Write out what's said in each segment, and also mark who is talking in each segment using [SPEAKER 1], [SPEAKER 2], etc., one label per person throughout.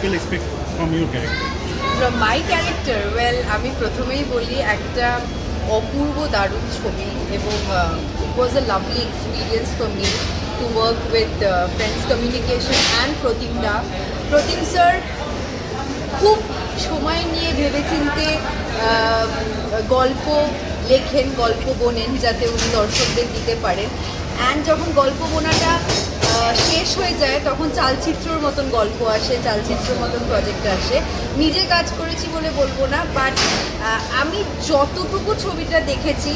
[SPEAKER 1] people expect from your character?
[SPEAKER 2] From my character, well, আমি প্রথমেই বলি একটা অপূর্ব দারুণ ছবি এবং it was a lovely experience for me to work with Friends Communication and Protim sir খুব সময় নিয়ে ভেবেচিন্তে গল্প লেখেন, গল্প বোনেন যাতে উনি দর্শকদের দিতে পারেন। অ্যান্ড যখন গল্প বোনাটা শেষ হয়ে যায় তখন চালচিত্রর মতন গল্প আসে, চালচিত্রর মতন প্রজেক্ট আসে। নিজে কাজ করেছি বলে বলবো না, বাট আমি যতটুকু ছবিটা দেখেছি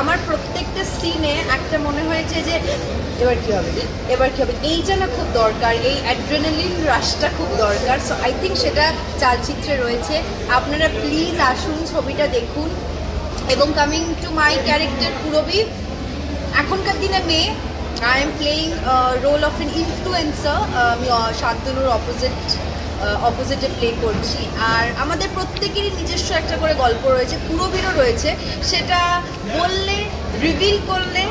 [SPEAKER 2] আমার প্রত্যেকটা সিনে একটা মনে হয়েছে যে এবার কী হবে, এইটা না খুব দরকার, এই অ্যাড্রেনালিন রাশটা খুব দরকার। সো আই থিঙ্ক সেটা চালচিত্রে রয়েছে। আপনারা প্লিজ আসুন, ছবিটা দেখুন। এবং coming to my character Purabi, এখনকার দিনে মেয়ে, I am playing a role of an influencer. আমি শান্তনুর অপোজিটে প্লে করছি। আর আমাদের প্রত্যেকেরই নিজস্ব একটা করে গল্প রয়েছে, পুরবীরও রয়েছে। সেটা বললে, রিভিল করলে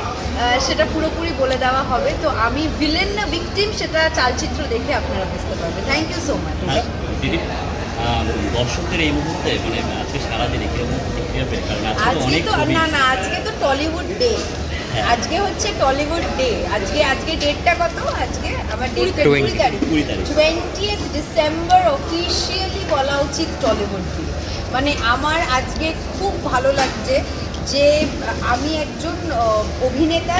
[SPEAKER 2] সেটা পুরোপুরি বলে দেওয়া হবে। তো আমি ভিলেন না ভিকটিম সেটা চালচিত্র দেখে আপনারা বুঝতে পারবেন। Thank you so much.
[SPEAKER 3] দর্শকদের এই মুহূর্তে মানে আজকে সারাদিনে কিরকম প্রতিক্রিয়া পেয়ে? কারণ আজকে তো
[SPEAKER 2] না আজকে তো টলিউড ডে, আজকে হচ্ছে টলিউড ডে। আজকে ডেটটা কত? আজকে আমার ডেটটা 20 তারিখ, 20th ডিসেম্বর অফিসিয়ালি বলা উচিত টলিউড ডে। মানে আমার আজকে খুব ভালো লাগছে যে আমি একজন অভিনেতা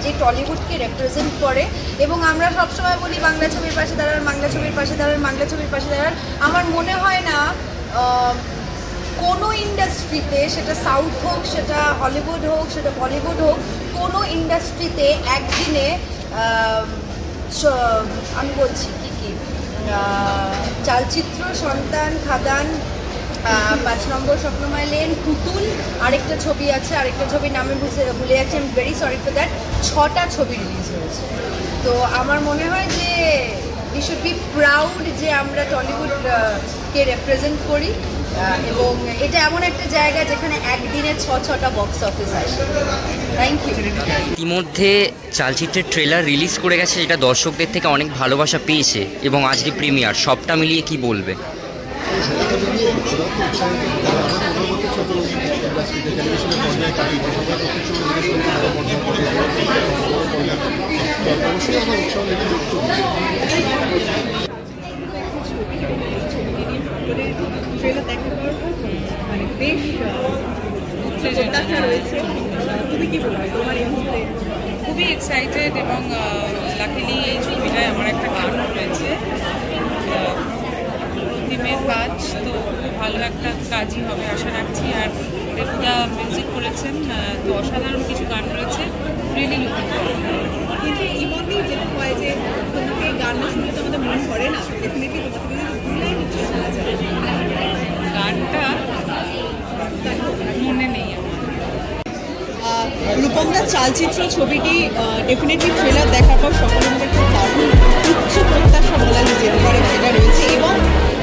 [SPEAKER 2] যে টলিউডকে রিপ্রেজেন্ট করে। এবং আমরা সবসময় বলি বাংলা ছবির পাশে দাঁড়ান, বাংলা ছবির পাশে দাঁড়ান, বাংলা ছবির পাশে দাঁড়ান। আমার মনে হয় না কোনো ইন্ডাস্ট্রিতে, সেটা সাউথ হোক, সেটা হলিউড হোক, সেটা বলিউড হোক, কোনো ইন্ডাস্ট্রিতে একদিনে আমি বলছি কি চালচিত্র, সন্তান, খাদান, 5 নম্বর স্বপ্নময় লেন, পুতুল, আরেকটা ছবি আছে, আরেকটা ছবির নামে ভুলে যাচ্ছি, আমি ভেরি সরি ফর দ্যাট। 6টা ছবি রিলিজ হয়েছে। তো আমার মনে হয় যে উই শুড বি প্রাউড যে আমরা টলিউডকে রিপ্রেজেন্ট করি। এবং এটা এমন একটা জায়গা যেখানে একদিনে 6টা বক্স অফিস আসে। Thank you.
[SPEAKER 4] ইতিমধ্যে চালচিত্রের ট্রেলার রিলিজ করে গেছে, যেটা দর্শকদের থেকে অনেক ভালোবাসা পেয়েছে, এবং আজকে প্রিমিয়ার, সবটা মিলিয়ে কি বলবে?
[SPEAKER 2] মানে বেশ প্রত্যাশা রয়েছে। তুমি কি বলবে তোমার এই মুহূর্তে?
[SPEAKER 5] খুবই এক্সাইটেড এবং লাকিলি এই ছবিটায় আমার একটা গান রয়েছে, প্রতিমের কাজ, তো খুব ভালো একটা কাজই হবে আশা রাখছি। আর রেপুদা মিউজিক করেছেন, তো অসাধারণ কিছু গান রয়েছে, রিয়েলি লুকিং ফরওয়ার্ড।
[SPEAKER 2] কিন্তু ইমনই যেটা হয় যে তোমাকে গানটা শুনলে তো আমাদের মন করে না, ডেফিনেটলি তোমাকে শোনা যায়,
[SPEAKER 5] গানটা মনে নেই আমার।
[SPEAKER 2] রূপমদা চালচিত্র ছবিটি ডেফিনেটলি ট্রেলার দেখার পর সকলের মধ্যে একটা দারুণ উচ্চ প্রত্যাশা বলা যেতে পারে সেটা রয়েছে। এবং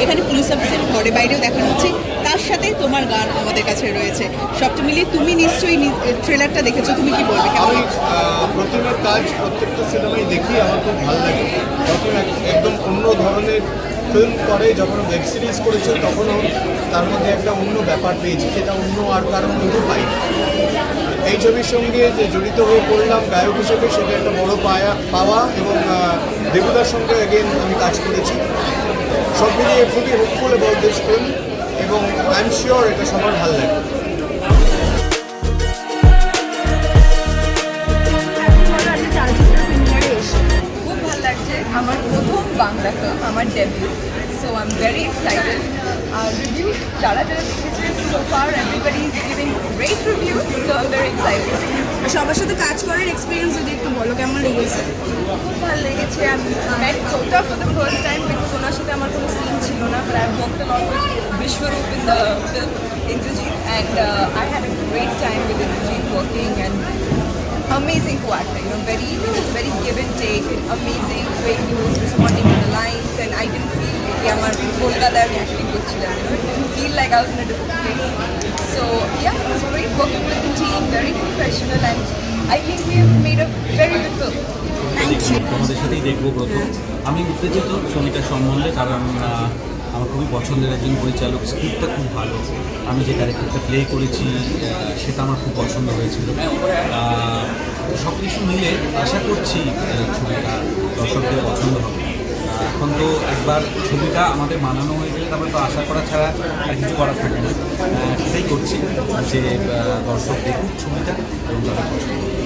[SPEAKER 2] এখানে পুলিশ অফিসের ঘরে বাইরেও দেখানো হচ্ছে, তার সাথে তোমার গান আমাদের কাছে রয়েছে। সবটা মিলিয়ে তুমি নিশ্চয়ই ট্রেলারটা দেখেছো, তুমি কি বলবে?
[SPEAKER 6] আমি প্রতিমের কাজ প্রত্যেকটা সিনেমায় দেখি, আমার খুব ভালো লাগে। প্রতিম একদম অন্য ধরনের ফিল্ম করে, যখন ওয়েব সিরিজ করেছে তখনও তার মধ্যে একটা অন্য ব্যাপার পেয়েছি, যেটা অন্য আর কারণ কিন্তু পাই। এই ছবির সঙ্গে যে জড়িত হয়ে পড়লাম গায়ক হিসেবে, সেটা একটা বড় পাওয়া। এবং দেবুদার সঙ্গে এগেন আমি কাজ করেছি। সব মিলিয়ে খুবই হোপফুল অ্যাবাউট দিস ফিল্ম, এবং আই এম শিওর এটা সবার ভালো লাগে।
[SPEAKER 2] খুব ভালো লাগছে, আমার প্রথম বাংলা ফিল্ম, আমার debut. So I am very excited. Review যারা দেখেছে so far everybody is giving great review, so I am very excited. সবার সাথে কাজ করার এক্সপিরিয়েন্স যদি একটু বলো, কেমন লেগেছে? খুব ভালো লেগেছে। আমি met Kota for the first time, because ওনার সাথে আমার কোনো সিন ছিল না, but I worked a lot with Biswarup in the film, Indrajit, and I had a great time with Indrajit working, and amazing co-actor, you know, very give and take, amazing way he was responding to the lines, and I didn't feel like আমার কলকাতায় আমি acting করছিলাম, you know, it didn't feel like I was in a different place. So yeah, it was great working with the team, very professional, and I think we have made a very good film. Thank you.
[SPEAKER 7] আমি উত্তেজিত ছবিটা সম্বন্ধে, কারণ আমার খুবই পছন্দের একজন পরিচালক, স্ক্রিপ্টটা খুব ভালো, আমি যে ক্যারেক্টারটা প্লে করেছি সেটা আমার খুব পছন্দ হয়েছিল। সব কিছু মিলে আশা করছি ছবিটা দর্শকদের পছন্দ হবে। এখন তো একবার ছবিটা আমাদের মানানো হয়ে গেলে তারপরে তো আশা করা ছাড়া আর কিছু করার থাকে না। সেটাই করছি যে দর্শক দেখুক ছবিটা এবং তাদের পছন্দ।